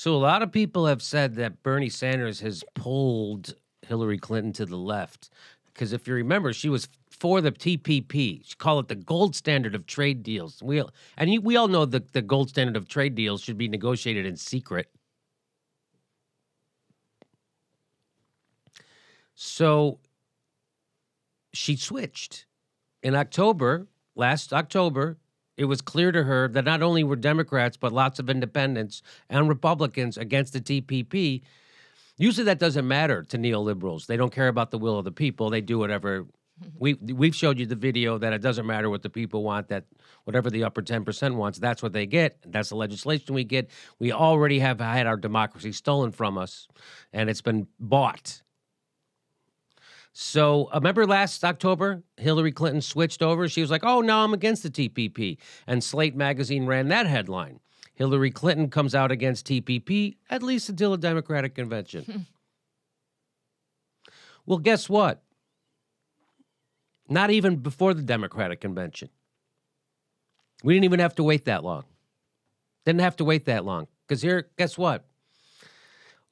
So a lot of people have said that Bernie Sanders has pulled Hillary Clinton to the left. Because if you remember, she was for the TPP. She called it the gold standard of trade deals. We all know that the gold standard of trade deals should be negotiated in secret. So she switched. In October, last October, it was clear to her that not only were Democrats, but lots of independents and Republicans against the TPP. Usually that doesn't matter to neoliberals. They don't care about the will of the people. They do whatever. We've showed you the video that it doesn't matter what the people want, that whatever the upper 10% wants, that's what they get. That's the legislation we get. We already have had our democracy stolen from us, and it's been bought. So remember last October, Hillary Clinton switched over. She was like, oh, no, I'm against the TPP. And Slate magazine ran that headline. Hillary Clinton comes out against TPP, at least until a Democratic convention. Well, guess what? Not even before the Democratic convention. We didn't even have to wait that long. Didn't have to wait that long. Because here, guess what?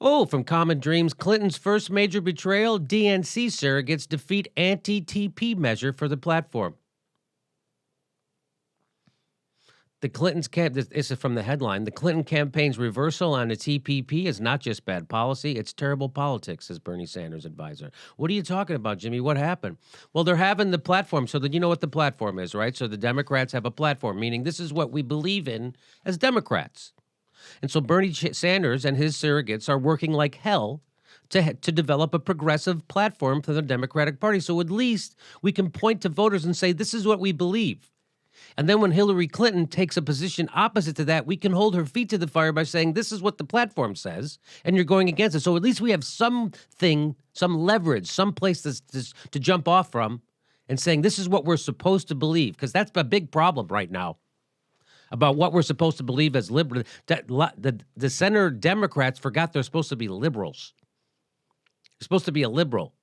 Oh, from Common Dreams, Clinton's first major betrayal, DNC surrogates defeat anti-TP measure for the platform. The Clintons this is from the headline. The Clinton campaign's reversal on the TPP is not just bad policy, it's terrible politics, says Bernie Sanders' advisor. What are you talking about, Jimmy? What happened? Well, they're having the platform, so that you know what the platform is, right? So the Democrats have a platform, meaning this is what we believe in as Democrats. And so Bernie Sanders and his surrogates are working like hell to develop a progressive platform for the Democratic Party. So at least we can point to voters and say, this is what we believe. And then when Hillary Clinton takes a position opposite to that, we can hold her feet to the fire by saying, this is what the platform says, and you're going against it. So at least we have something, some leverage, some place to jump off from and saying, this is what we're supposed to believe, because that's a big problem right now about what we're supposed to believe as liberal. The center Democrats forgot they're supposed to be liberals. You're supposed to be a liberal.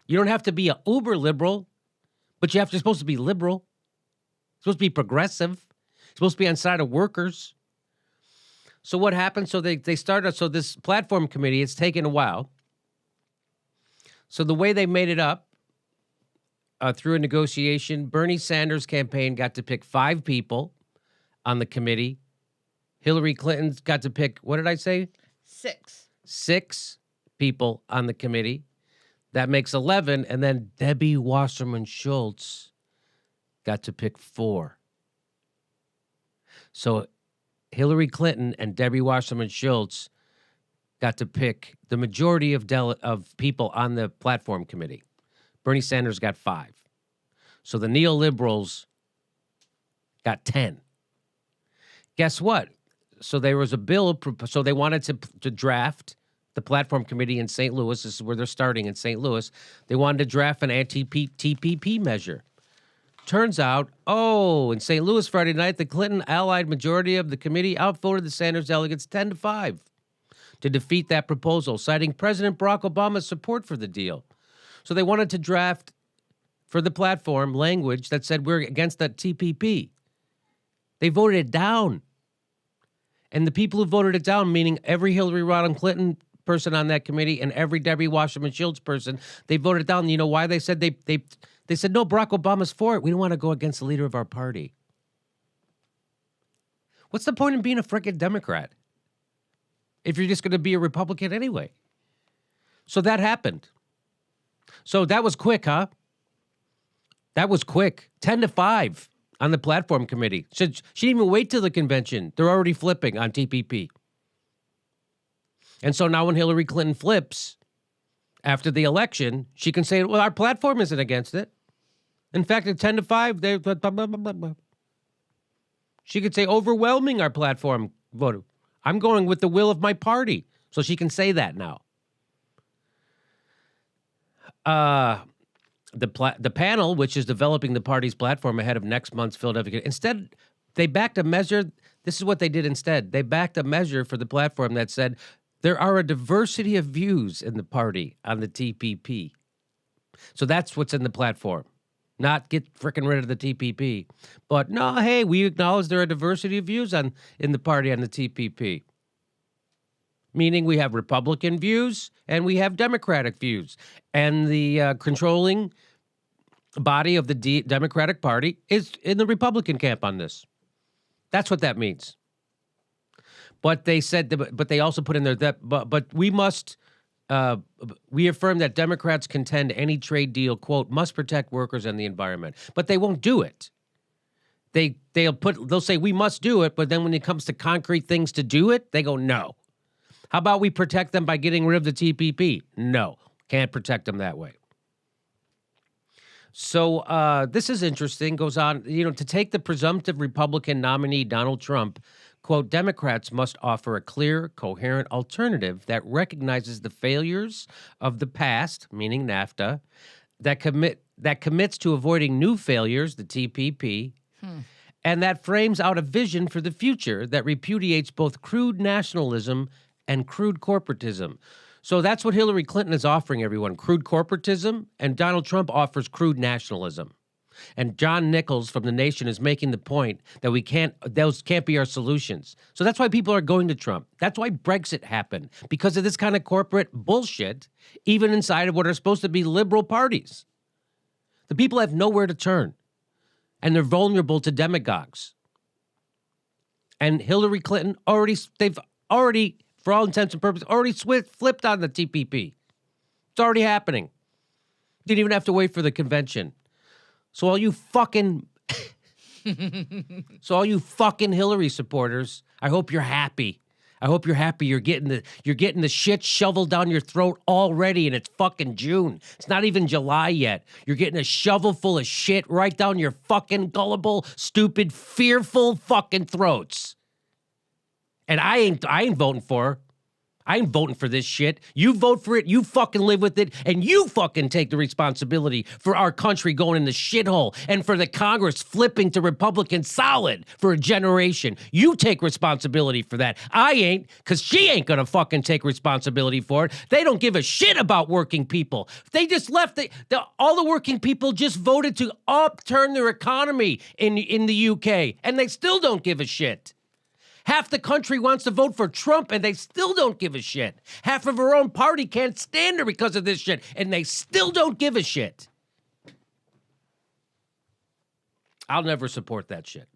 You don't have to be an uber liberal, but you're supposed to be liberal. You're supposed to be progressive. You're supposed to be on side of workers. So what happened? So they started. So this platform committee, it's taken a while. So the way they made it up through a negotiation, Bernie Sanders' campaign got to pick 5 people on the committee. Hillary Clinton got to pick, what did I say? 6. 6 people on the committee. That makes 11. And then Debbie Wasserman Schultz got to pick 4. So Hillary Clinton and Debbie Wasserman Schultz got to pick the majority of people on the platform committee. Bernie Sanders got 5. So the neoliberals got 10. Guess what? So there was a bill, so they wanted to draft the platform committee in St. Louis. This is where they're starting in St. Louis. They wanted to draft an anti-TPP measure. Turns out, in St. Louis Friday night, the Clinton allied majority of the committee outvoted the Sanders delegates 10-5 to defeat that proposal, citing President Barack Obama's support for the deal. So they wanted to draft for the platform language that said we're against that TPP. They voted it down. And the people who voted it down, meaning every Hillary Rodham Clinton person on that committee and every Debbie Wasserman Schultz person, they voted it down. You know why? They said they said, no, Barack Obama's for it. We don't want to go against the leader of our party. What's the point in being a frickin' Democrat if you're just going to be a Republican anyway? So that happened. So that was quick, huh? That was quick. 10-5 on the platform committee. She didn't even wait till the convention. They're already flipping on TPP. And so now when Hillary Clinton flips after the election, she can say, well, our platform isn't against it. In fact, at 10-5, she could say overwhelming our platform vote. I'm going with the will of my party. So she can say that now. The panel, which is developing the party's platform ahead of next month's Philadelphia, instead, they backed a measure. This is what they did instead. They backed a measure for the platform that said there are a diversity of views in the party on the TPP. So that's what's in the platform. Not get frickin' rid of the TPP. But no, hey, we acknowledge there are a diversity of views in the party on the TPP. meaning we have Republican views and we have Democratic views. And the controlling body of the Democratic Party is in the Republican camp on this. That's what that means. But they said, but they also put in there that, but we must, we affirm that Democrats contend any trade deal, quote, must protect workers and the environment. But they won't do it. They'll say we must do it, but then when it comes to concrete things to do it, they go no. How about we protect them by getting rid of the TPP? No, can't protect them that way. So this is interesting. Goes on, to take the presumptive Republican nominee Donald Trump, quote, Democrats must offer a clear, coherent alternative that recognizes the failures of the past, meaning NAFTA, that commits to avoiding new failures, the TPP, and that frames out a vision for the future that repudiates both crude nationalism and crude corporatism. So that's what Hillary Clinton is offering everyone, crude corporatism, and Donald Trump offers crude nationalism. And John Nichols from The Nation is making the point that those can't be our solutions. So that's why people are going to Trump. That's why Brexit happened, because of this kind of corporate bullshit, even inside of what are supposed to be liberal parties. The people have nowhere to turn, and they're vulnerable to demagogues. And Hillary Clinton they've already, for all intents and purposes, already flipped on the TPP. It's already happening. Didn't even have to wait for the convention. So all you fucking Hillary supporters, I hope you're happy. I hope you're happy you're getting the shit shoveled down your throat already, and it's fucking June. It's not even July yet. You're getting a shovel full of shit right down your fucking gullible, stupid, fearful fucking throats. And I ain't voting for her. I ain't voting for this shit. You vote for it, you fucking live with it, and you fucking take the responsibility for our country going in the shithole and for the Congress flipping to Republican solid for a generation. You take responsibility for that. I ain't, because she ain't gonna fucking take responsibility for it. They don't give a shit about working people. They just left, all the working people just voted to upturn their economy in the UK, and they still don't give a shit. Half the country wants to vote for Trump, and they still don't give a shit. Half of her own party can't stand her because of this shit, and they still don't give a shit. I'll never support that shit.